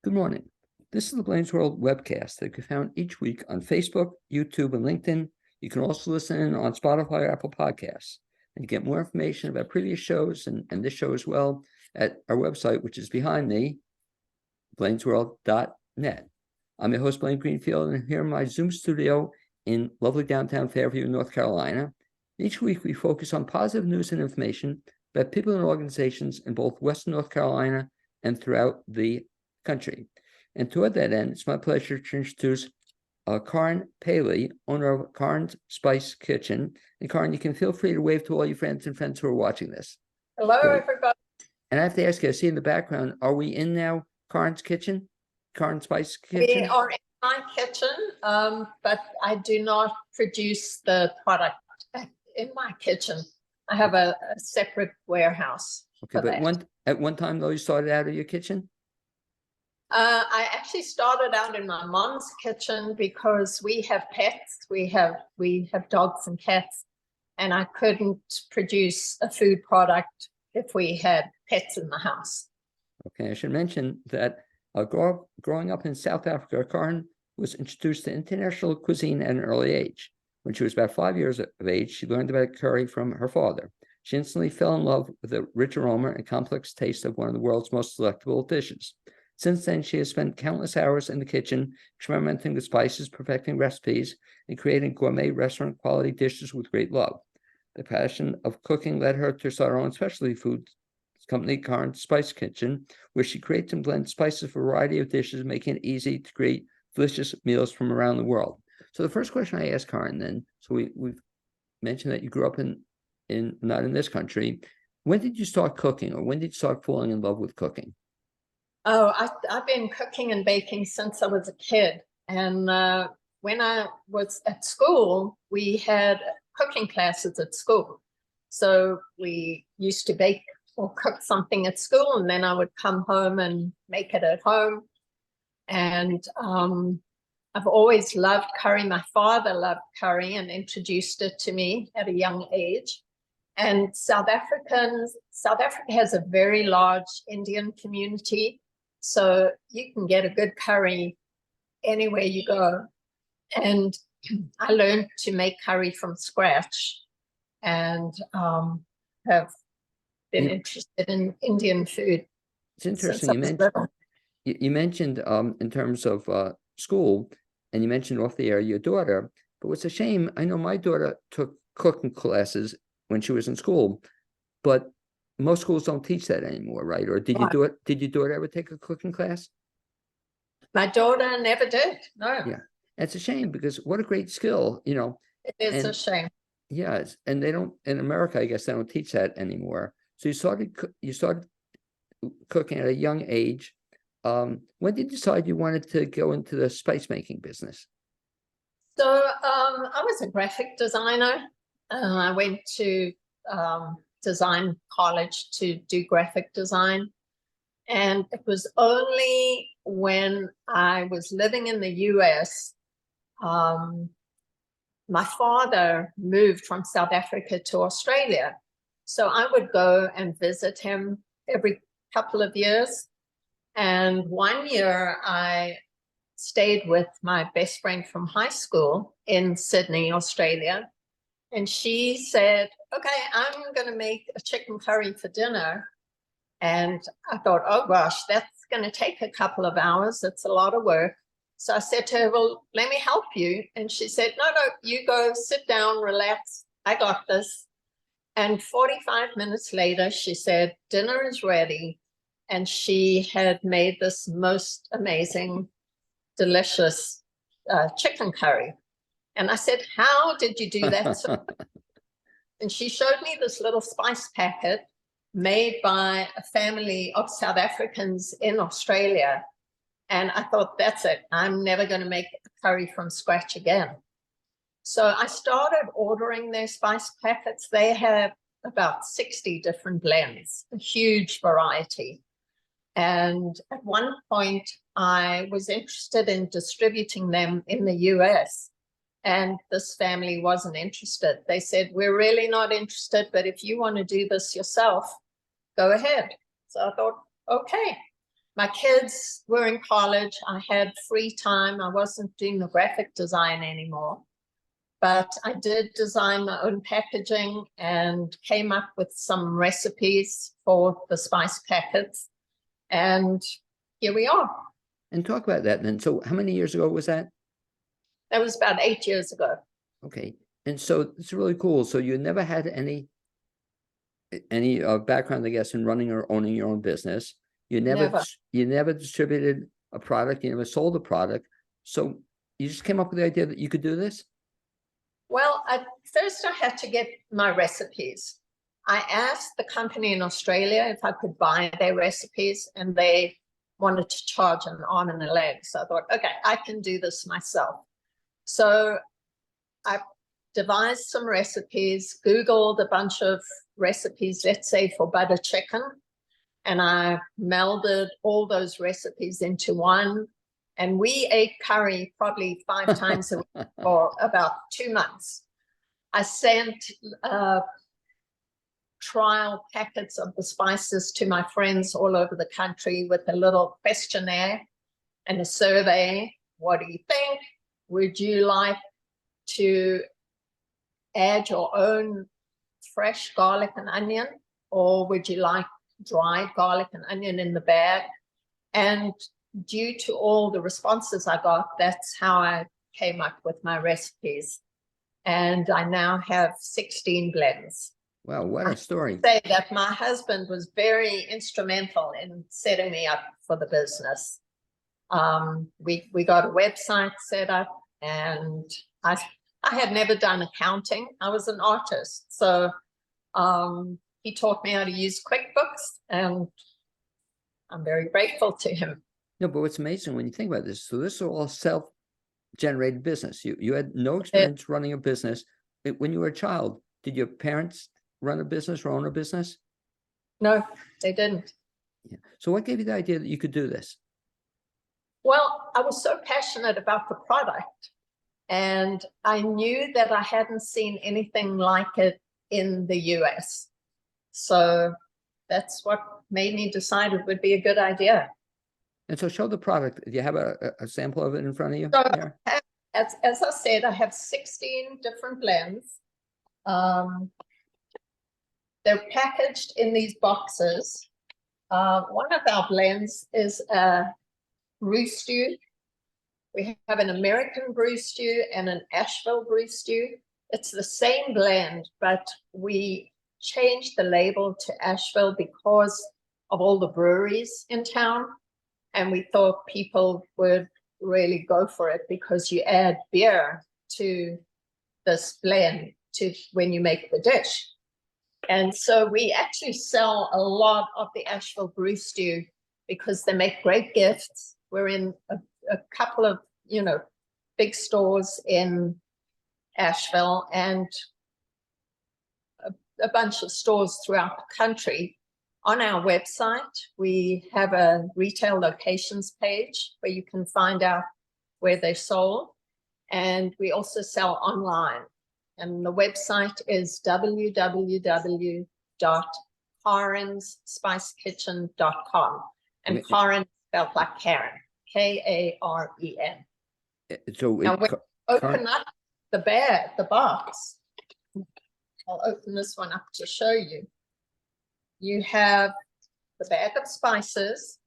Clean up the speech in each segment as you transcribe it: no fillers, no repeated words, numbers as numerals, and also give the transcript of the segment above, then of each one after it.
Good morning. This is the Blaine's World webcast that can be found each week on Facebook, YouTube, and LinkedIn. You can also listen in on Spotify or Apple Podcasts. And you get more information about previous shows and this show as well at our website, which is behind me, blainesworld.net. I'm your host, Blaine Greenfield, and here in my Zoom studio in lovely downtown Fairview, North Carolina. Each week, we focus on positive news and information about people and organizations in both Western North Carolina and throughout the country. And toward that end, it's my pleasure to introduce Karen Paly, owner of Karen's Spice Kitchen. And Karen, you can feel free to wave to all your friends who are watching this. Hello, everybody. And I have to ask you, I see in the background, are we in now Karen's Kitchen? Karen's Spice Kitchen? We are in my kitchen, but I do not produce the product in my kitchen. I have a separate warehouse. Okay, but at one time, though, you started out of your kitchen? I actually started out in my mom's kitchen because we have pets. We have dogs and cats, and I couldn't produce a food product if we had pets in the house. Okay, I should mention that growing up in South Africa, Karen was introduced to international cuisine at an early age. When she was about 5 years of age, she learned about curry from her father. She instantly fell in love with the rich aroma and complex taste of one of the world's most delectable dishes. Since then, she has spent countless hours in the kitchen, experimenting with spices, perfecting recipes, and creating gourmet restaurant-quality dishes with great love. The passion of cooking led her to start her own specialty food company, Karen's Spice Kitchen, where she creates and blends spices for a variety of dishes, making it easy to create delicious meals from around the world. So the first question I asked Karen then, so we've mentioned that you grew up in not in this country. When did you start cooking, or when did you start falling in love with cooking? Oh, I've been cooking and baking since I was a kid. And when I was at school, we had cooking classes at school. So we used to bake or cook something at school, and then I would come home and make it at home. And I've always loved curry. My father loved curry and introduced it to me at a young age. And South Africa has a very large Indian community. So you can get a good curry anywhere you go. And I learned to make curry from scratch, and have been interested in Indian food. It's interesting. You mentioned in terms of school, and you mentioned off the air your daughter. But what's a shame, I know my daughter took cooking classes when she was in school, but most schools don't teach that anymore, right? Or did you do it? Did your daughter ever take a cooking class? My daughter never did. No. Yeah, it's a shame, because what a great skill, you know. It is a shame. Yeah, and they don't in America. I guess they don't teach that anymore. So you started cooking at a young age. When did you decide you wanted to go into the spice making business? So I was a graphic designer. I went to design college to do graphic design. And it was only when I was living in the US, my father moved from South Africa to Australia. So I would go and visit him every couple of years. And one year I stayed with my best friend from high school in Sydney, Australia. And she said, okay, I'm going to make a chicken curry for dinner. And I thought, oh gosh, that's going to take a couple of hours. It's a lot of work. So I said to her, well, let me help you. And she said, no, you go sit down, relax. I got this. And 45 minutes later, she said, dinner is ready. And she had made this most amazing, delicious chicken curry. And I said, how did you do that? And she showed me this little spice packet made by a family of South Africans in Australia. And I thought, that's it. I'm never going to make a curry from scratch again. So I started ordering their spice packets. They have about 60 different blends, a huge variety. And at one point, I was interested in distributing them in the US. And this family wasn't interested. They said, we're really not interested, but if you want to do this yourself, go ahead. So I thought, okay. my kids were in college. I had free time. I wasn't doing the graphic design anymore, but I did design my own packaging and came up with some recipes for the spice packets. And here we are. And talk about that then. So how many years ago was that? That was about 8 years ago. Okay. And so it's really cool. So you never had any background, I guess, in running or owning your own business. You never distributed a product. You never sold a product. So you just came up with the idea that you could do this? Well, first I had to get my recipes. I asked the company in Australia if I could buy their recipes, and they wanted to charge an arm and a leg. So I thought, okay, I can do this myself. So I devised some recipes, Googled a bunch of recipes, let's say for butter chicken, and I melded all those recipes into one. And we ate curry probably 5 times a week for about 2 months. I sent trial packets of the spices to my friends all over the country with a little questionnaire and a survey. What do you think? Would you like to add your own fresh garlic and onion, or would you like dried garlic and onion in the bag? And due to all the responses I got, that's how I came up with my recipes. And I now have 16 blends. Wow, what a story. I say that my husband was very instrumental in setting me up for the business. We got a website set up, and I had never done accounting. I was an artist. So he taught me how to use QuickBooks, and I'm very grateful to him. No, but what's amazing when you think about this, so this is all self-generated business. You had no experience running a business. When you were a child, did your parents run a business or own a business? No, they didn't. Yeah. So what gave you the idea that you could do this? Well, I was so passionate about the product, and I knew that I hadn't seen anything like it in the US. So that's what made me decide it would be a good idea. And so show the product. Do you have a sample of it in front of you? So as I said, I have 16 different blends. They're packaged in these boxes. One of our blends is a brew stew. We have an American brew stew and an Asheville brew stew. It's the same blend, but we changed the label to Asheville because of all the breweries in town. And we thought people would really go for it because you add beer to this blend when you make the dish. And so we actually sell a lot of the Asheville brew stew because they make great gifts. We're in a couple of, big stores in Asheville and a bunch of stores throughout the country. On our website, we have a retail locations page where you can find out where they're sold. And we also sell online. And the website is www.karenspicekitchen.com. And Karen spelled like Karen, Karen. So now when you open up the box, I'll open this one up to show you. You have the bag of spices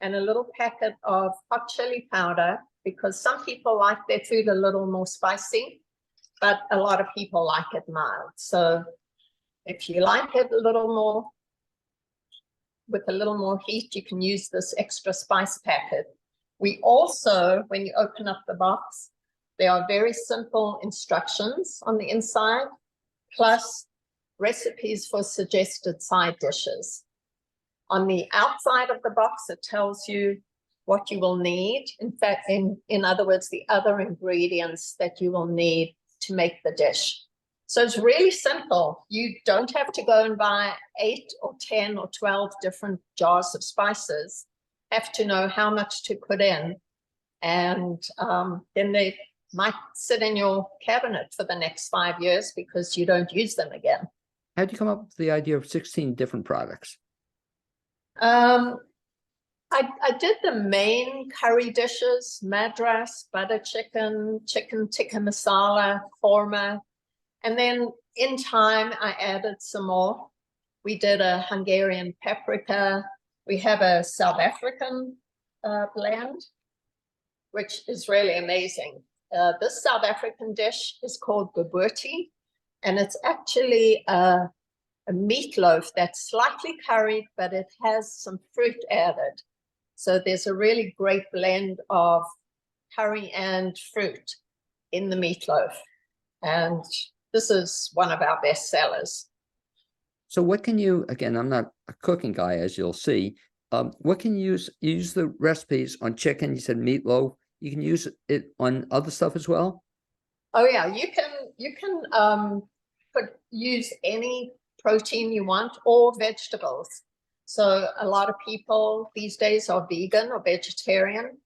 and a little packet of hot chili powder, because some people like their food a little more spicy, but a lot of people like it mild. So if you like it a little more, with a little more heat, you can use this extra spice packet. We also, when you open up the box, there are very simple instructions on the inside, plus recipes for suggested side dishes. On the outside of the box, it tells you what you will need. In fact, in other words, the other ingredients that you will need to make the dish. So it's really simple. You don't have to go and buy 8 or 10 or 12 different jars of spices. Have to know how much to put in. And then they might sit in your cabinet for the next 5 years because you don't use them again. How did you come up with the idea of 16 different products? I did the main curry dishes: madras, butter chicken, chicken tikka masala, korma. And then in time, I added some more. We did a Hungarian paprika. We have a South African blend, which is really amazing. This South African dish is called bobotie, and it's actually a meatloaf that's slightly curried, but it has some fruit added. So there's a really great blend of curry and fruit in the meatloaf. And this is one of our best sellers. So what can you, again, I'm not a cooking guy, as you'll see. What can you use the recipes on chicken? You said meatloaf. You can use it on other stuff as well? Oh yeah, you can use any protein you want or vegetables. So a lot of people these days are vegan or vegetarian.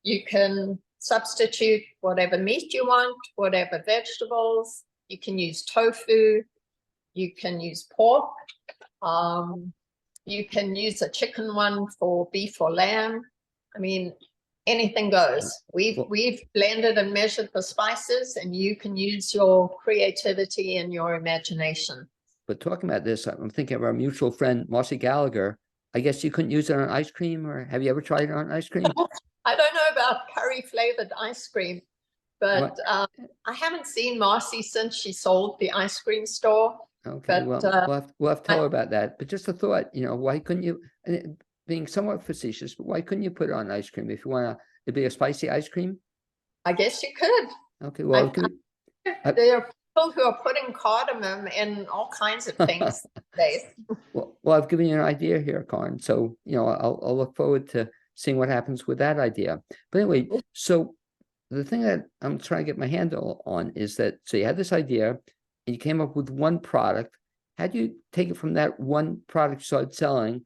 You can substitute whatever meat you want, whatever vegetables. You can use tofu. You can use pork. You can use a chicken one for beef or lamb. I mean, anything goes. We've blended and measured the spices, and you can use your creativity and your imagination. But talking about this, I'm thinking of our mutual friend, Marcy Gallagher. I guess you couldn't use it on ice cream, or have you ever tried it on ice cream? I don't know about curry flavored ice cream, but I haven't seen Marcy since she sold the ice cream store. Okay, but, well, we'll have to tell her about that. But just a thought, why couldn't you, being somewhat facetious, but why couldn't you put it on ice cream if you want to be a spicy ice cream? I guess you could. Okay, well, there are people who are putting cardamom in all kinds of things these days. Well, I've given you an idea here, Karin. So, I'll look forward to seeing what happens with that idea. But anyway, so the thing that I'm trying to get my handle on is that, so you had this idea and you came up with one product. How do you take it from that one product you started selling?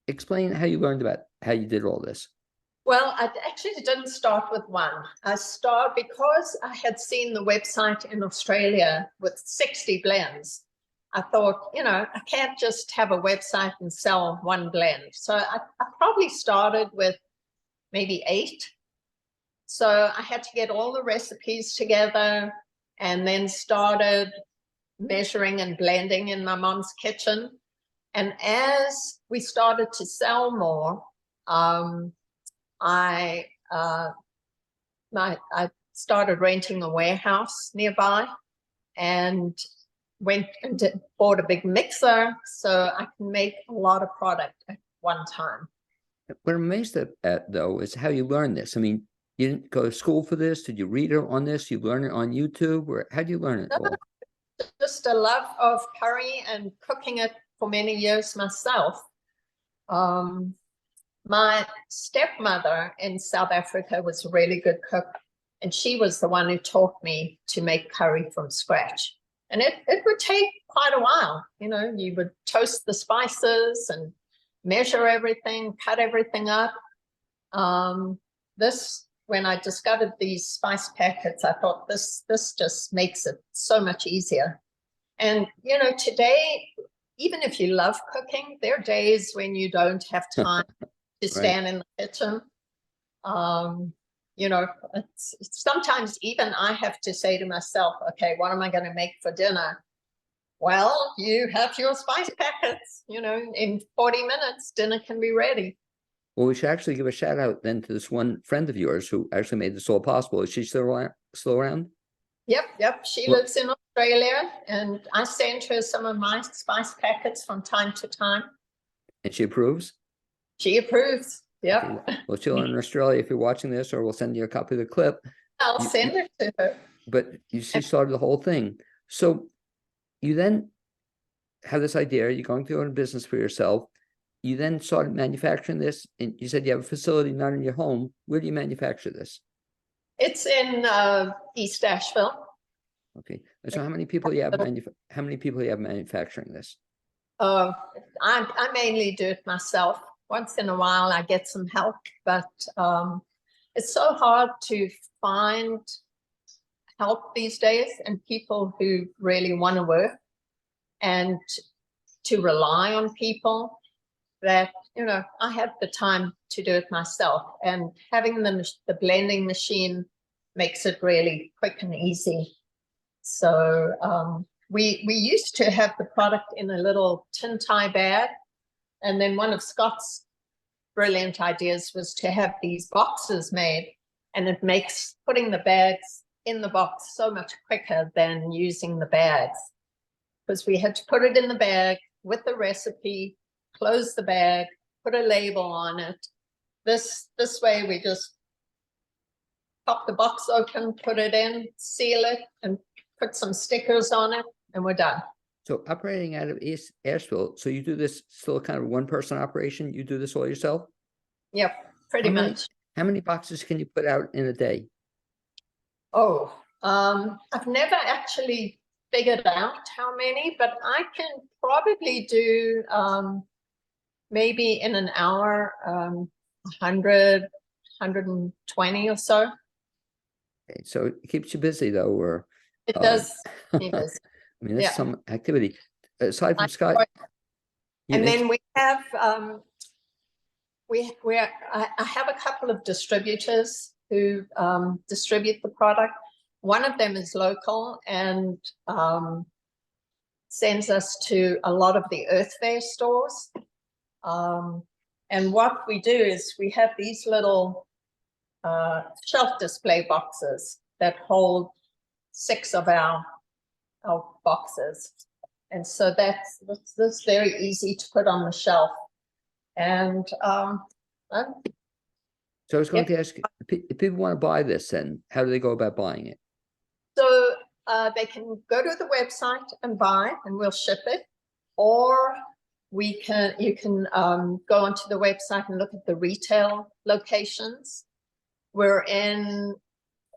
Explain how you learned about how you did all this. Well, I actually didn't start with one. I started because I had seen the website in Australia with 60 blends. I thought, I can't just have a website and sell one blend. So I probably started with maybe 8. So I had to get all the recipes together and then started measuring and blending in my mom's kitchen. And as we started to sell more, I started renting a warehouse nearby and went and bought a big mixer so I can make a lot of product at one time. What I'm amazed at though is how you learned this. I mean, you didn't go to school for this. Did you read it on this? You learn it on YouTube, or how do you learn it all? Just a love of curry and cooking it for many years myself. My stepmother in South Africa was a really good cook, and she was the one who taught me to make curry from scratch. And it would take quite a while. You would toast the spices and measure everything, cut everything up. When I discovered these spice packets, I thought this just makes it so much easier. And, today, even if you love cooking, there are days when you don't have time to stand in the kitchen. Sometimes even I have to say to myself, okay, what am I going to make for dinner? Well, you have your spice packets, in 40 minutes, dinner can be ready. Well, we should actually give a shout out then to this one friend of yours who actually made this all possible. Is she still around? Yep. She lives in Australia, and I send her some of my spice packets from time to time. And she approves? She approves. Yep. Okay. Well, she'll in Australia if you're watching this, or we'll send you a copy of the clip. I'll send it to her. But she started the whole thing. So you then have this idea, you're going to own a business for yourself. You then started manufacturing this, and you said you have a facility not in your home. Where do you manufacture this? It's in East Asheville. Okay. So how many people do you have manufacturing this? I mainly do it myself. Once in a while I get some help, but it's so hard to find help these days, and people who really want to work and to rely on people, that I have the time to do it myself, and having the blending machine makes it really quick and easy. So we used to have the product in a little tin tie bag, and then one of Scott's brilliant ideas was to have these boxes made, and it makes putting the bags in the box so much quicker than using the bags, because we had to put it in the bag with the recipe, close the bag, put a label on it. This way we just pop the box open, put it in, seal it, and put some stickers on it, and we're done. So operating out of East Asheville, so you do this still kind of one-person operation? You do this all yourself? Yep, pretty much. How many boxes can you put out in a day? Oh, I've never actually figured out how many, but I can probably do maybe in an hour 100, 120 or so. Okay, so it keeps you busy though, or it does. It does. I mean, that's Yeah. some activity. Aside from Scott, and then we have I have a couple of distributors who distribute the product. One of them is local and sends us to a lot of the Earth Fair stores. And what we do is we have these little shelf display boxes that hold 6 of our boxes. And so that's very easy to put on the shelf. And so I was going to ask, if people want to buy this, then how do they go about buying it? So they can go to the website and buy, and we'll ship it, or you can go onto the website and look at the retail locations. We're in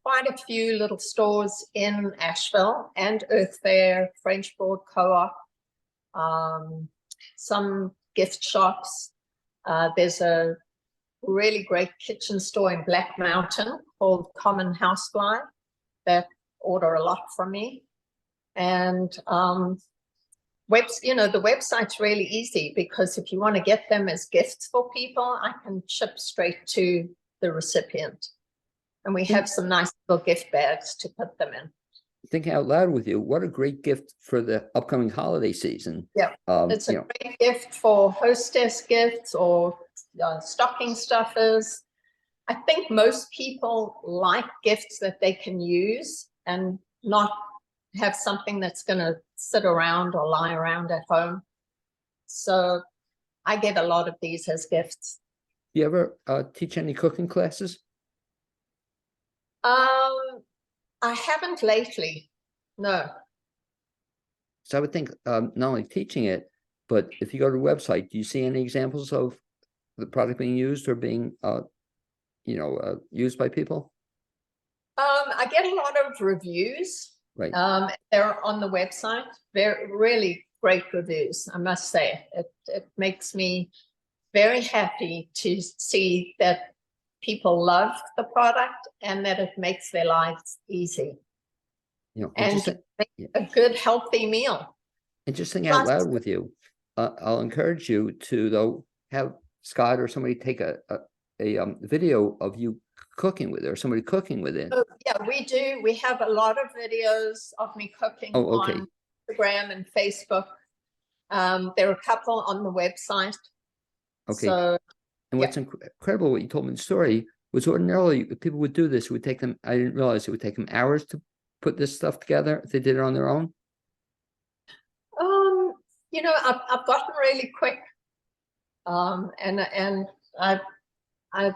quite a few little stores in Asheville and Earth Fair, French Broad Co-op, some gift shops. There's a really great kitchen store in Black Mountain called Common Housefly that order a lot from me. And the website's really easy, because if you want to get them as gifts for people, I can ship straight to the recipient. And we have some nice little gift bags to put them in. Thinking out loud with you, what a great gift for the upcoming holiday season. Yeah, it's a great gift for hostess gifts or stocking stuffers. I think most people like gifts that they can use and not have something that's going to sit around or lie around at home. So I get a lot of these as gifts. Do you ever teach any cooking classes? I haven't lately, no. So I would think not only teaching it, but if you go to the website, do you see any examples of the product being used or being used by people? I get a lot of reviews. Right. They're on the website. They're really great reviews, I must say. It makes me very happy to see that people love the product and that it makes their lives easy. And a good, healthy meal. And just think out loud with you. I'll encourage you to, though, have Scott or somebody take a video of you cooking with it, or somebody cooking with it. Oh, yeah, we do. We have a lot of videos of me cooking on Instagram and Facebook. There are a couple on the website. Okay. So, and what's incredible, what you told me in the story, was ordinarily if people would do this, it would take them, I didn't realize it would take them hours to put this stuff together if they did it on their own. I've gotten really quick. And I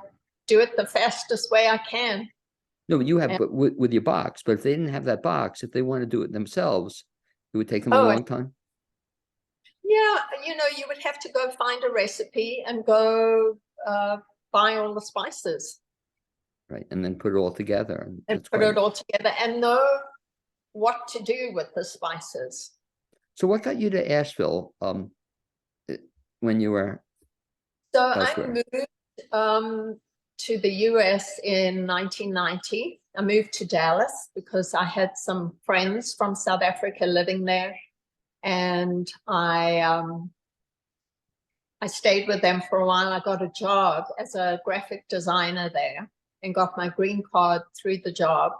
do it the fastest way I can. No, but you have with your box, but if they didn't have that box, if they want to do it themselves, it would take them a long time. Yeah, you would have to go find a recipe and go buy all the spices. Right, and then put it all together. And put it all together and know what to do with the spices. So what got you to Asheville when you were elsewhere? I moved to the US in 1990. I moved to Dallas because I had some friends from South Africa living there. And I I stayed with them for a while. I got a job as a graphic designer there and got my green card through the job.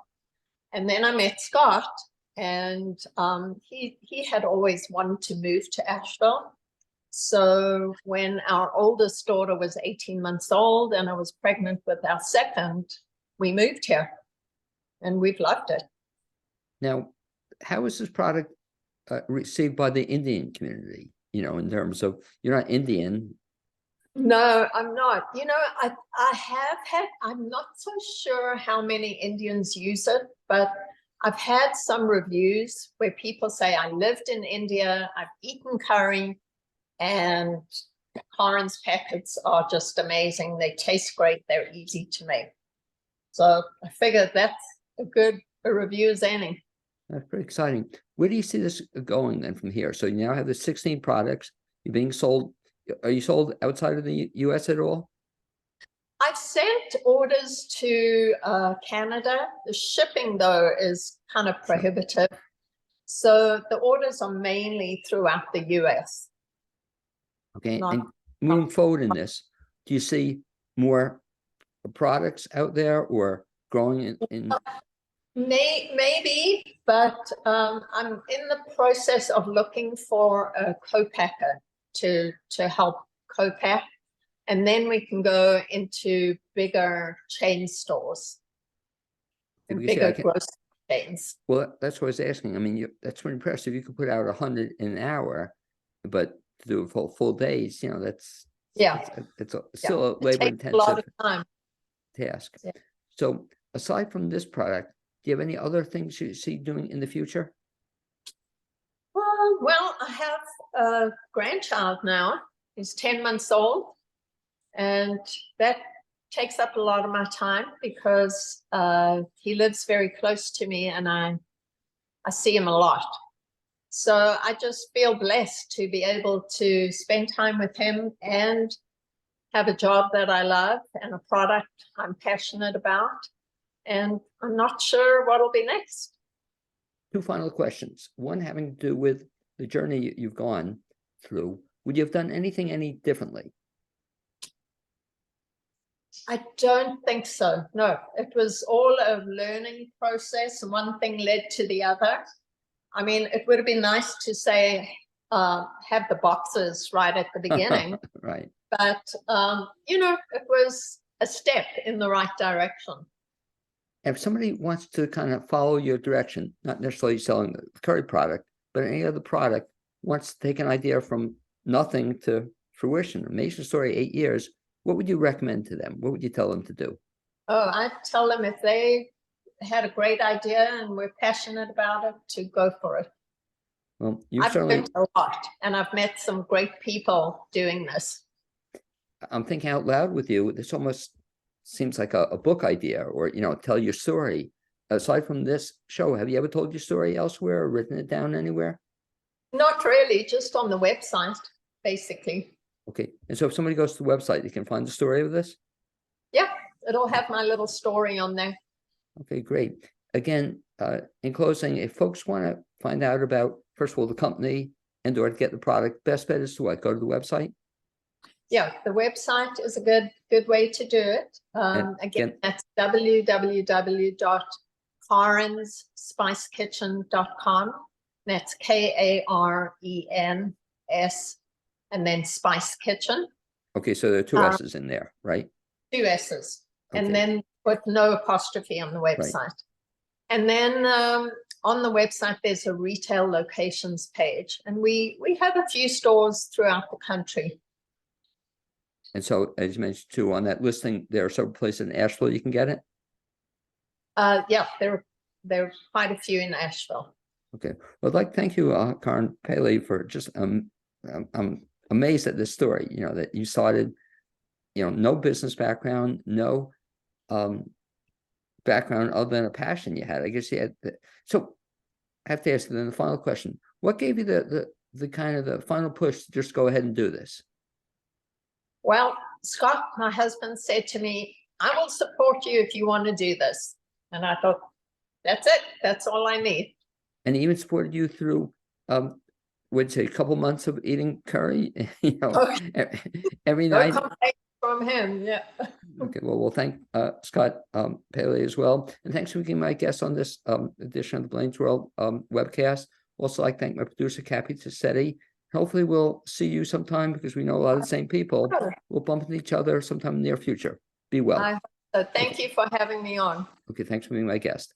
And then I met Scott, and he had always wanted to move to Asheville. So when our oldest daughter was 18 months old and I was pregnant with our second, we moved here, and we've loved it. Now, how is this product received by the Indian community? You know, in terms of, you're not Indian. No, I'm not. You know, I have had, I'm not so sure how many Indians use it, but I've had some reviews where people say, I lived in India, I've eaten curry, and Karen's packets are just amazing. They taste great. They're easy to make. So I figured that's a good review as any. That's pretty exciting. Where do you see this going then from here? So you now have the 16 products. You're being sold. Are you sold outside of the US at all? I've sent orders to Canada. The shipping, though, is kind of prohibitive. So the orders are mainly throughout the US. Okay. And moving forward in this, do you see more products out there or growing in? Maybe, but I'm in the process of looking for a co-packer to help co-pack, and then we can go into bigger chain stores and bigger grocery chains. Well, that's what I was asking. I mean, that's really impressive. You could put out 100 in an hour, but to do it for full days, you know, that's it's still a labor-intensive a lot of time. task. Yeah. So aside from this product, do you have any other things you see doing in the future? Well, I have a grandchild now. He's 10 months old, and that takes up a lot of my time because he lives very close to me, and I see him a lot. So I just feel blessed to be able to spend time with him and have a job that I love and a product I'm passionate about. And I'm not sure what'll be next. Two final questions. One having to do with the journey you've gone through. Would you have done anything any differently? I don't think so. No, it was all a learning process, and one thing led to the other. I mean, it would have been nice to say, have the boxes right at the beginning. Right. But, you know, it was a step in the right direction. If somebody wants to kind of follow your direction, not necessarily selling the curry product, but any other product, wants to take an idea from nothing to fruition, amazing story, 8 years, what would you recommend to them? What would you tell them to do? Oh, I'd tell them if they had a great idea and were passionate about it, to go for it. Well, I've learned a lot, and I've met some great people doing this. I'm thinking out loud with you. This almost seems like a book idea, or, you know, tell your story. Aside from this show, have you ever told your story elsewhere or written it down anywhere? Not really, just on the website, basically. Okay. And so if somebody goes to the website, they can find the story of this? Yeah, it'll have my little story on there. Okay, great. Again, in closing, if folks want to find out about, first of all, the company and or to get the product, best bet is to what? Go to the website? Yeah, the website is a good way to do it. Again, that's www.karenspicekitchen.com. That's KARENS and then Spice Kitchen. Okay, so there are two S's in there, right? Two S's. Okay. And then put no apostrophe on the website. Right. And then on the website, there's a retail locations page. And we have a few stores throughout the country. And so, as you mentioned too, on that listing, there are several places in Asheville you can get it? Yeah, there are quite a few in Asheville. Okay. Well, I'd like to thank you, Karen Paly, for just, I'm amazed at this story, you know, that you started, you know, no business background, no background other than a passion you had. I guess you had, so I have to ask you then the final question. What gave you the kind of the final push to just go ahead and do this? Well, Scott, my husband, said to me, I will support you if you want to do this. And I thought, that's it. That's all I need. And he even supported you through, would say a couple months of eating curry, Oh, every no night. complaints from him, yeah. Okay, well, we'll thank Scott Paly as well. And thanks for being my guest on this edition of the Blaine's World webcast. Also, like thank my producer, Cappy Tassetti. Hopefully we'll see you sometime because we know a lot of the same people. We'll bump into each other sometime in the near future. Be well. So thank you for having me on. Okay, thanks for being my guest.